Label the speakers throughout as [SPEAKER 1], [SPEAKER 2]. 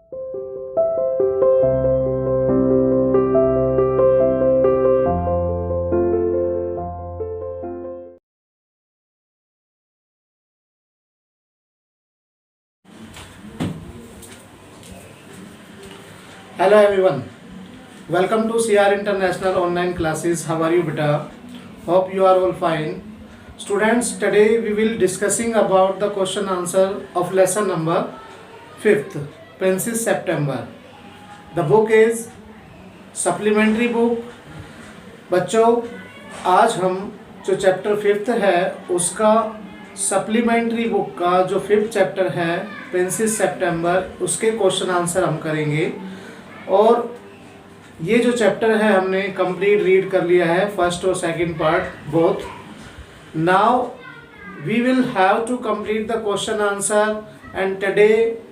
[SPEAKER 1] Hello everyone, welcome to CR International online classes. How are you beta? Hope you are all fine. Students, today we will discussing about the question answer of lesson number 5th, Princess September. The book is supplementary book. बच्चों, आज हम जो chapter 5th है उसका supplementary book का जो 5th chapter है princess सितंबर, उसके क्वेश्चन आंसर हम करेंगे। और ये जो चैप्टर है हमने कंप्लीट रीड कर लिया है, फर्स्ट और second part both. Now we will have to complete the question answer and today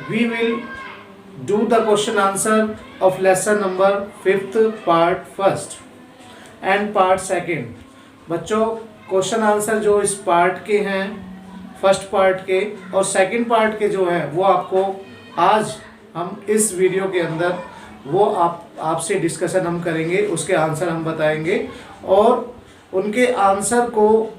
[SPEAKER 1] we will do the question answer of lesson number 5th part first and part second. बच्चों, question answer जो इस part के हैं, first part के और second part के जो है वो आपको आज हम इस वीडियो के अंदर वो आपसे डिस्कशन हम करेंगे, उसके आंसर हम बताएंगे और उनके आंसर को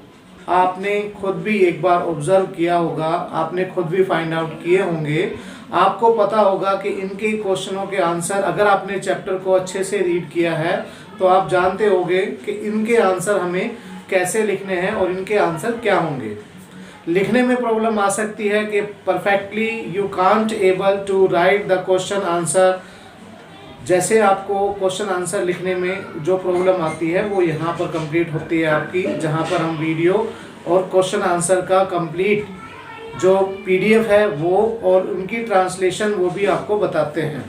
[SPEAKER 1] आपने खुद भी एक बार ऑब्जर्व किया होगा, आपने खुद भी फाइंड आउट किए होंगे। आपको पता होगा कि इनके क्वेश्चनों के आंसर, अगर आपने चैप्टर को अच्छे से रीड किया है तो आप जानते होंगे कि इनके आंसर हमें कैसे लिखने हैं और इनके आंसर क्या होंगे। लिखने में प्रॉब्लम आ सकती है कि perfectly you can't able to write the question answer. जैसे आपको क्वेश्चन आंसर लिखने में जो प्रॉब्लम आती है वो यहाँ पर कंप्लीट होती है आपकी, जहाँ पर हम वीडियो और क्वेश्चन आंसर का कंप्लीट जो पीडीएफ है वो और उनकी ट्रांसलेशन वो भी आपको बताते हैं।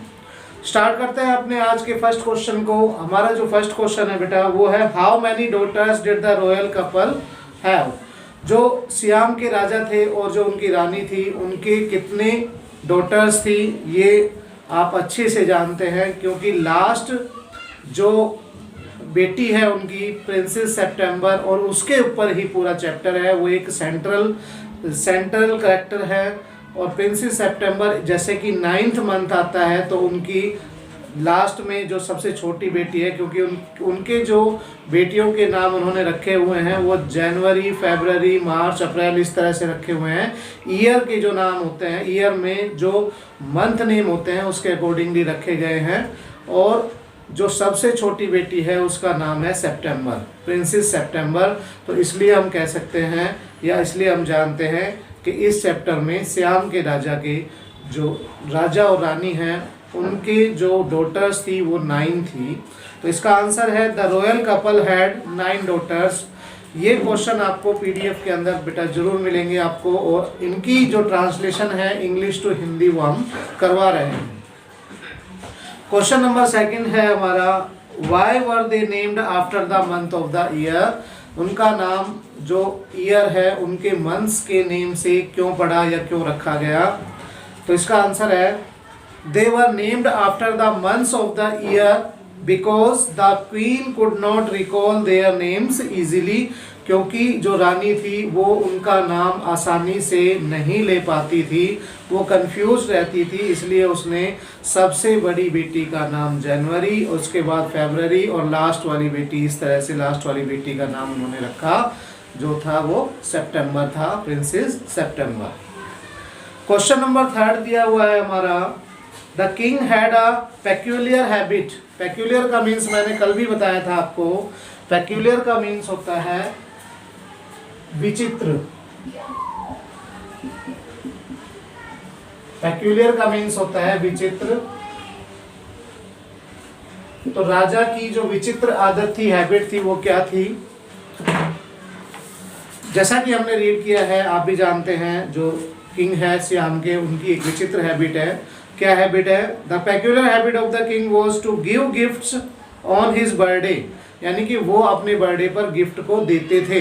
[SPEAKER 1] स्टार्ट करते हैं अपने आज के फर्स्ट क्वेश्चन को। हमारा जो फर्स्ट क्वेश्चन है बेटा वो है, how many daughters did the royal couple have. जो सियाम के राजा थे और जो उनकी रानी थी, उनके कितने डॉटर्स थी, ये आप अच्छे से जानते हैं क्योंकि लास्ट जो बेटी है उनकी प्रिंसेस सितंबर और उसके ऊपर ही पूरा चैप्टर है। वो एक सेंट्रल कैरेक्टर है और प्रिंसेस सितंबर जैसे कि 9th मंथ आता है तो उनकी लास्ट में जो सबसे छोटी बेटी है, क्योंकि उनके जो बेटियों के नाम उन्होंने रखे हुए हैं वो जनवरी, फरवरी, मार्च, अप्रैल इस तरह से रखे हुए हैं। ईयर के जो नाम होते हैं, ईयर में जो मंथ नेम होते हैं उसके अकॉर्डिंगली रखे गए हैं और जो सबसे छोटी बेटी है उसका नाम है सितंबर, प्रिंसेस सितंबर। तो इसलिए हम कह सकते हैं या इसलिए हम जानते हैं कि इस चैप्टर में सियाम के राजा के जो राजा और रानी हैं उनके जो डॉटर्स थी वो 9 थी। तो इसका आंसर है the royal couple had 9 daughters. ये क्वेश्चन आपको पीडीएफ के अंदर बेटा जरूर मिलेंगे आपको और इनकी जो ट्रांसलेशन है इंग्लिश टू हिंदी वो हम करवा रहे हैं। क्वेश्चन नंबर 2 है हमारा, why were they named after the month of the year. उनका नाम जो ईयर है उनके मंथ्स के नेम से क्यों पड़ा या क्यों रखा गया। तो इसका आंसर है, they were named after the months of the year because the queen could not recall their names easily। क्योंकि जो रानी थी वो उनका नाम आसानी से नहीं ले पाती थी, वो कंफ्यूज रहती थी, इसलिए उसने सबसे बड़ी बेटी का नाम जनवरी, उसके बाद फरवरी और लास्ट वाली बेटी, इस तरह से लास्ट वाली बेटी का नाम उन्होंने रखा जो था वो सितंबर था, प्रिंसेस सितंबर। क्वेश्चन नंबर 3 दिया हुआ है हमारा, the king had a peculiar habit. Peculiar का मीन्स मैंने कल भी बताया था आपको, पेक्यूलियर का मीन्स होता है विचित्र। पेक्यूलियर का मीन्स होता है विचित्र। तो राजा की जो विचित्र आदत थी, हैबिट थी, वो क्या थी। जैसा कि हमने रीड किया है, आप भी जानते हैं, जो किंग है सियाम के, उनकी एक विचित्र हैबिट है। क्या हैबिट है? The peculiar habit of the king was to give gifts on his birthday. यानी कि वो अपने बर्थडे पर गिफ्ट को देते थे।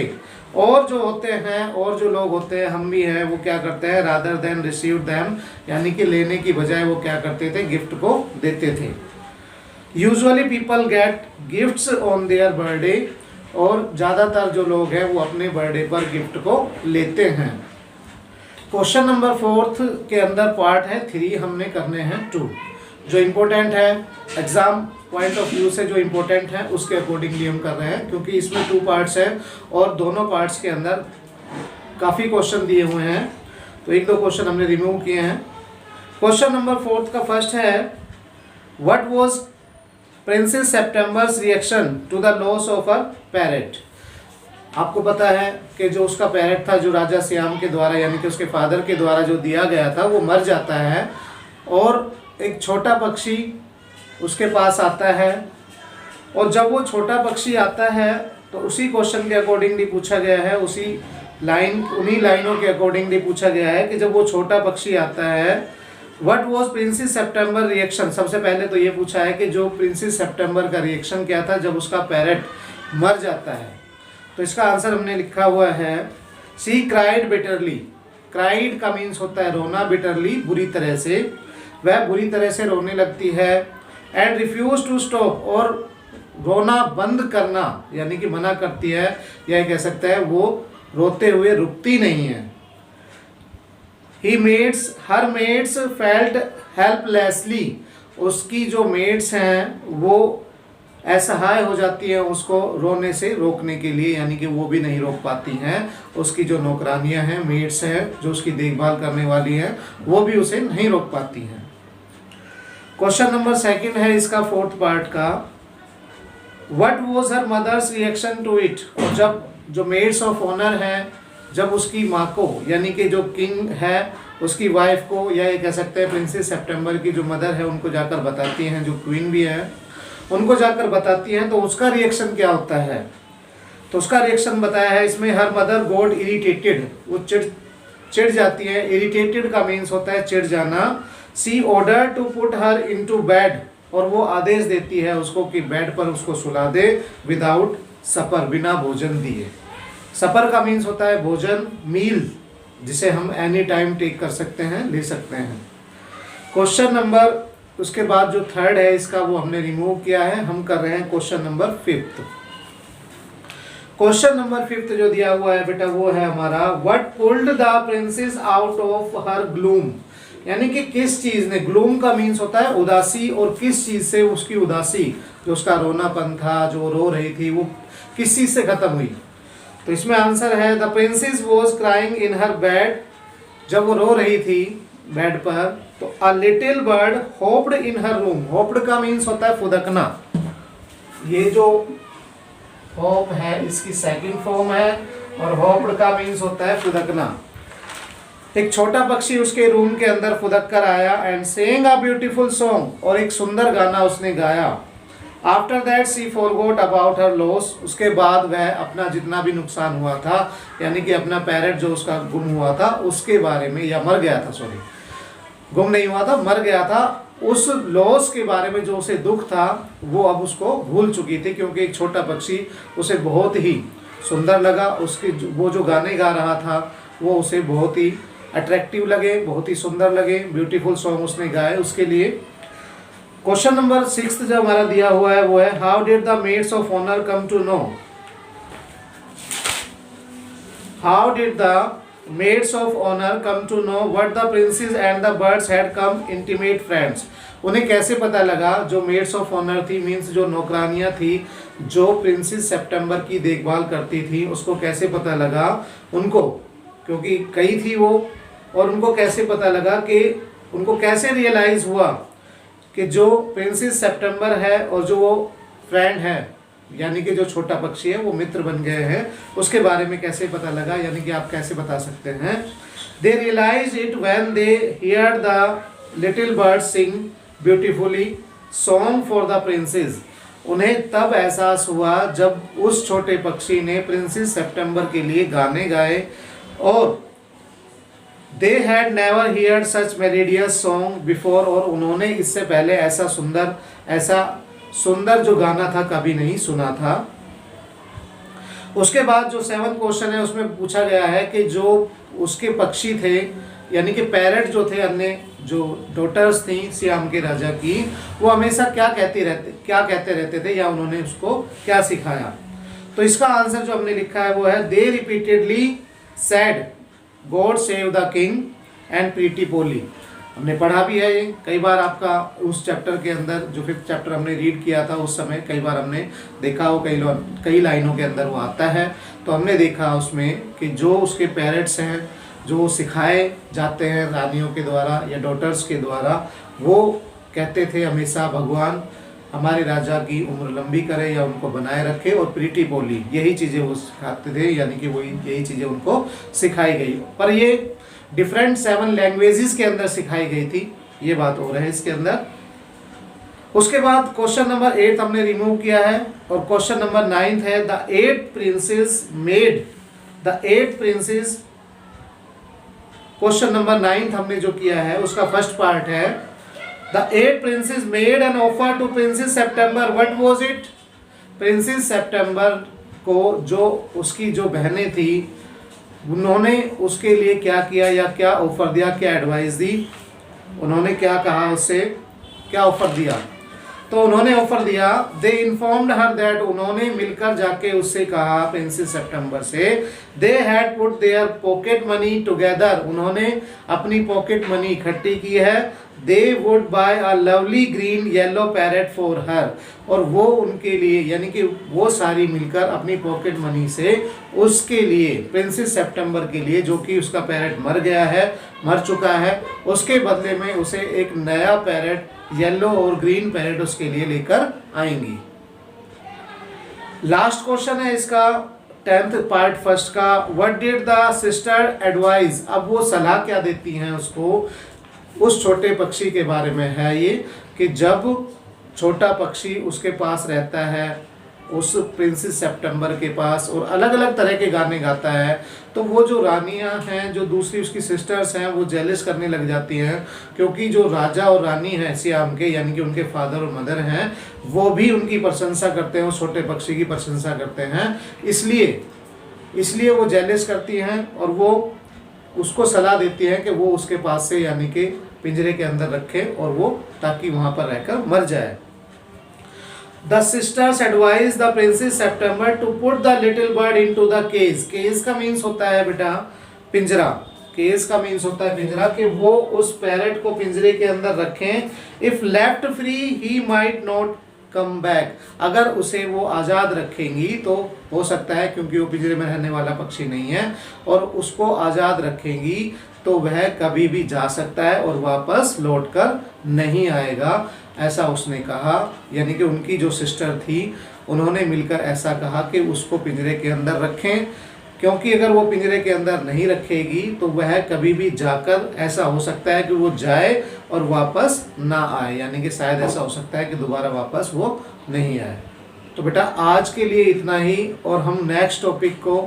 [SPEAKER 1] और जो होते हैं, और जो लोग होते हैं, हम भी हैं, वो क्या करते हैं, रादर देन रिसीव देम, यानी कि लेने की बजाय वो क्या करते थे, गिफ्ट को देते थे। Usually people get gifts on their birthday. और ज़्यादातर जो लोग हैं वो अपने बर्थडे पर गिफ्ट को लेते हैं। क्वेश्चन नंबर 4 के अंदर पार्ट है 3, हमने करने हैं 2। जो इम्पोर्टेंट है एग्जाम पॉइंट ऑफ व्यू से, जो इम्पोर्टेंट है उसके अकॉर्डिंगली हम कर रहे हैं, क्योंकि इसमें 2 पार्ट्स है और दोनों पार्ट्स के अंदर काफ़ी क्वेश्चन दिए हुए हैं, तो 1-2 क्वेश्चन हमने रिमूव किए हैं। क्वेश्चन नंबर 4 का फर्स्ट है, what was Princess September's reaction to the loss of a parrot. आपको पता है कि जो उसका पैरेट था, जो राजा श्याम के द्वारा यानी कि उसके फादर के द्वारा जो दिया गया था, वो मर जाता है और एक छोटा पक्षी उसके पास आता है। और जब वो छोटा पक्षी आता है तो उसी क्वेश्चन के अकॉर्डिंगली पूछा गया है, उन्हीं लाइनों के अकॉर्डिंगली पूछा गया है कि जब वो छोटा पक्षी आता है, what was princess September reaction. सबसे पहले तो ये पूछा है कि जो प्रिंसेस सेप्टेम्बर का रिएक्शन क्या था जब उसका पैरेट मर जाता है। तो इसका आंसर हमने लिखा हुआ है, शी क्राइड बिटरली। क्राइड का मीन्स होता है रोना, बिटरली बुरी तरह से, वह बुरी तरह से रोने लगती है। एंड रिफ्यूज टू स्टॉप, और रोना बंद करना यानी कि मना करती है, या कह सकते हैं वो रोते हुए रुकती नहीं है। हर मेड्स फेल्ट हेल्पलेसली, उसकी जो मेड्स हैं वो असहाय हो जाती हैं उसको रोने से रोकने के लिए, यानी कि वो भी नहीं रोक पाती हैं। उसकी जो नौकरानियां हैं, मेड्स हैं, जो उसकी देखभाल करने वाली हैं, वो भी उसे नहीं रोक पाती हैं। क्वेश्चन नंबर 2 है इसका 4th पार्ट का, what was her mother's reaction to it. और जब जो मेड्स ऑफ ऑनर हैं, जब उसकी माँ को यानी कि जो किंग है उसकी वाइफ को, या ये कह सकते हैं प्रिंसेस सेप्टेम्बर की जो मदर है उनको जाकर बताती हैं, जो क्वीन भी है उनको जाकर बताती हैं, तो उसका रिएक्शन क्या होता है। तो उसका रिएक्शन बताया है इसमें, हर मदर गॉट इरिटेटेड, वो चिढ़ जाती है। इरिटेटेड का मीन्स होता है चिढ़ जाना। She order to put her into bed, और वो आदेश देती है उसको कि बेड पर उसको सुला दे, विदाउट सपर, बिना भोजन दिए। सपर का मीन्स होता है भोजन, मील, जिसे हम एनी टाइम टेक कर सकते हैं, ले सकते हैं। क्वेश्चन नंबर उसके बाद जो 3rd है इसका, वो हमने रिमूव किया है, हम कर रहे हैं question number 5th। Question number 5th जो दिया हुआ है बेटा वो है हमारा, what pulled the princess out of her gloom. यानी कि किस चीज ने, ग्लूम का मीन्स होता है उदासी, और किस चीज से उसकी उदासी, जो उसका रोनापन था, जो रो रही थी, वो किस चीज से खत्म हुई। तो इसमें आंसर है, the princess was crying in her bed. जब वो रो रही थी बेड पर, तो a little bird hoped in her room. Hoped का मीन्स होता है फुदकना। ये जो होप है इसकी 2nd फॉर्म है, और होप्ड का मीन्स होता है फुदकना। एक छोटा पक्षी उसके रूम के अंदर फुदक कर आया, and saying a beautiful song, और एक सुंदर गाना उसने गाया। After that she forgot about her loss, उसके बाद वह अपना जितना भी नुकसान हुआ था, यानी कि अपना पैरेट जो उसका गुम हुआ था उसके बारे में, या मर गया था, सॉरी गुम नहीं हुआ था, मर गया था, उस लॉस के बारे में जो उसे दुख था वो अब उसको भूल चुकी थी, क्योंकि एक छोटा पक्षी उसे बहुत ही सुंदर लगा। उसके वो जो गाने गा रहा था वो उसे बहुत ही अट्रैक्टिव लगे, बहुत ही सुंदर लगे, ब्यूटीफुल सॉन्ग उसने गाए उसके लिए। क्वेश्चन नंबर 6 जो हमारा दिया हुआ है वो है, how did the maids of honour come to know. How did the maids of honour come to know what the princess and the birds had come intimate friends. उन्हें कैसे पता लगा, जो मेड्स ऑफ ऑनर थी means जो नौकरानियां थी, जो प्रिंसेस सेप्टेम्बर की देखभाल करती थी, उसको कैसे पता लगा उनको, क्योंकि कई थी वो, और उनको कैसे पता लगा कि, उनको कैसे रियलाइज हुआ कि जो प्रिंसेस सेप्टेम्बर है और जो वो फ्रेंड है, यानी कि जो छोटा पक्षी है, वो मित्र बन गए हैं, उसके बारे में कैसे पता लगा, यानी कि आप कैसे बता सकते हैं। They realize it when they hear the little bird sing beautifully song for the princess. उन्हें तब एहसास हुआ जब उस छोटे पक्षी ने प्रिंसेस सेप्टेम्बर के लिए गाने गाए, और they had never heard such melodious song before, और उन्होंने इससे पहले ऐसा सुंदर जो गाना था कभी नहीं सुना था। उसके बाद जो 7th क्वेश्चन है उसमें पूछा गया है कि जो उसके पक्षी थे, यानी कि पैरट जो थे, अन्य जो डॉटर्स थी श्याम के राजा की, वो हमेशा क्या कहते रहते थे, या उन्होंने उसको क्या सिखाया। तो इसका आंसर जो हमने लिखा है वो है, they repeatedly said God save the king and pretty Polly. हमने पढ़ा भी है ये कई बार, आपका उस चैप्टर के अंदर जो 5th चैप्टर हमने रीड किया था उस समय कई बार हमने देखा वो कई लाइनों के अंदर वो आता है। तो हमने देखा उसमें कि जो उसके पेरेंट्स हैं, जो सिखाए जाते हैं रानियों के द्वारा या डॉटर्स के द्वारा, वो कहते थे हमेशा भगवान हमारे राजा की उम्र लंबी करे या उनको बनाए रखे, और प्रीटी बोली यही चीज़ें वो सिखाते थे, यानी कि वही यही चीज़ें उनको सिखाई गई। पर ये डिफरेंट 7 लैंग्वेजेस के अंदर सिखाई गई थी, ये बात हो रहा है इसके अंदर। उसके बाद क्वेश्चन नंबर 8 हमने रिमूव किया है, और क्वेश्चन नंबर 9 है the 8 princesses made the 8 princesses. Question number 9 हमने जो किया है उसका फर्स्ट पार्ट है the 8 princesses made an offer to princess September, what was it. Princess September को जो उसकी जो बहनें थी उन्होंने उसके लिए क्या किया या क्या ऑफर दिया, क्या एडवाइस दी, उन्होंने क्या कहा, उससे क्या ऑफर दिया। तो उन्होंने ऑफर दिया दे इन्फॉर्म्ड हर दैट, उन्होंने मिलकर जाके उससे कहा प्रिंसेस सेप्टेम्बर से, they had put their pocket money together, उन्होंने अपनी पॉकेट मनी इकट्ठी की है, they would buy a lovely green yellow parrot for her, और वो उनके लिए यानी कि वो सारी मिलकर अपनी पॉकेट मनी से उसके लिए प्रिंसेस सेप्टेम्बर के लिए, जो कि उसका पैरेट मर चुका है, उसके बदले में उसे एक नया पैरेट येलो और ग्रीन पैरेट उसके लिए लेकर आएंगी। लास्ट क्वेश्चन है इसका 10th पार्ट फर्स्ट का, what did the sister advise. अब वो सलाह क्या देती हैं उसको, उस छोटे पक्षी के बारे में है ये, कि जब छोटा पक्षी उसके पास रहता है उस प्रिंसेस सेप्टेम्बर के पास और अलग अलग तरह के गाने गाता है, तो वो जो रानियां हैं, जो दूसरी उसकी सिस्टर्स हैं, वो जेलस करने लग जाती हैं, क्योंकि जो राजा और रानी हैं सियाम के, यानी कि उनके फादर और मदर हैं, वो भी उनकी प्रशंसा करते हैं, उस छोटे पक्षी की प्रशंसा करते हैं, इसलिए वो जेलस करती हैं और वो उसको सलाह देती हैं कि वो उसके पास से यानी कि पिंजरे के अंदर रखे और वो ताकि वहाँ पर रहकर मर जाए। The sisters advise the princess September to put the little bird into the cage. Cage का मीन्स होता है बेटा पिंजरा, केज का मीन्स होता है पिंजरा, कि वो उस पैरेट को पिंजरे के अंदर रखें। If left free he might not come back, अगर उसे वो आज़ाद रखेंगी तो हो सकता है, क्योंकि वो पिंजरे में रहने वाला पक्षी नहीं है, और उसको आज़ाद रखेंगी तो वह कभी भी जा सकता है और वापस लौटकर नहीं आएगा, ऐसा उसने कहा। यानी कि उनकी जो सिस्टर थी उन्होंने मिलकर ऐसा कहा कि उसको पिंजरे के अंदर रखें, क्योंकि अगर वो पिंजरे के अंदर नहीं रखेगी तो वह कभी भी जाकर, ऐसा हो सकता है कि वो जाए और वापस ना आए, यानी कि शायद ऐसा हो सकता है कि दोबारा वापस वो नहीं आए। तो बेटा आज के लिए इतना ही, और हम नेक्स्ट टॉपिक को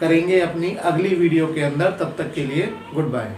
[SPEAKER 1] करेंगे अपनी अगली वीडियो के अंदर। तब तक के लिए गुड बाय।